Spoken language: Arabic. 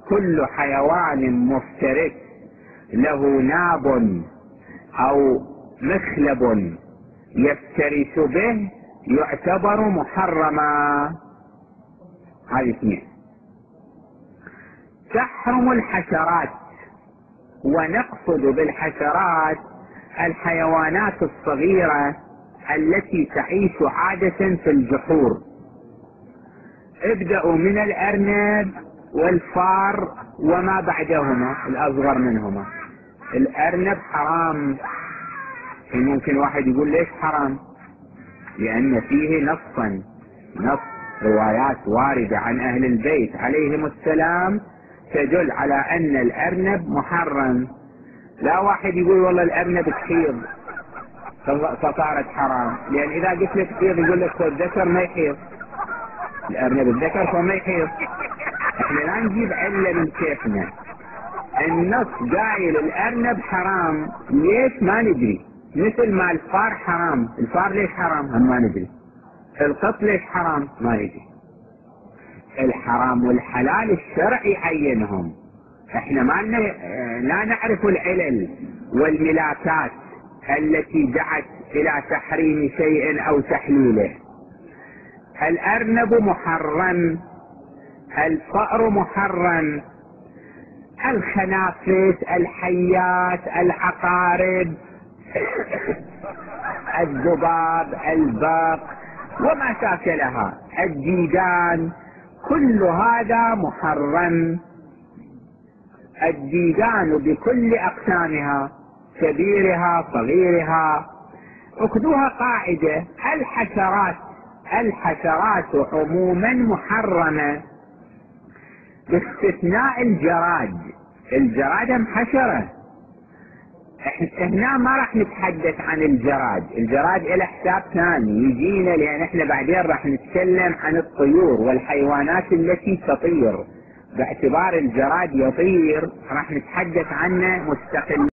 كل حيوان مفترس له ناب أو مخلب يفترس به يعتبر محرما. هذه اثنين. تحرم الحشرات، ونقصد بالحشرات الحيوانات الصغيرة التي تعيش عادة في الجحور. ابدأوا من الأرنب والفار وما بعدهما الأصغر منهما. الأرنب حرام. ممكن واحد يقول ليش حرام؟ لأن فيه نص روايات واردة عن أهل البيت عليهم السلام تدل على أن الأرنب محرم. لا واحد يقول والله الأرنب تحيض فصارت حرام، لأن إذا قلت لك تحيض يقول لك الذكر ما يحيض، الأرنب الذكر فما يحيض. احنا لا نجيب علة من كيفنا. النص قايل الأرنب حرام، ليش ما ندري؟ مثل ما الفار حرام. الفار ليش حرام؟ هم ما ندري. القط ليش حرام؟ ما ندري. الحرام والحلال الشرعي عينهم. احنا ما لا نعرف العلل والملاكات التي دعت الى تحريم شيء او تحليله. الارنب محرم، الفأر محرم، الخنافس، الحيات، العقارب، الذباب، البق وما شاكلها، الديدان، كل هذا محرم. الديدان بكل أقسامها، كبيرها صغيرها. اخذوها قاعدة: الحشرات عموما محرمة باستثناء الجراد. الجراد هم حشرة. هنا ما راح نتحدث عن الجراد له حساب ثاني يجينا، لان احنا بعدين راح نتكلم عن الطيور والحيوانات التي تطير. باعتبار الجراد يطير راح نتحدث عنه مستقلا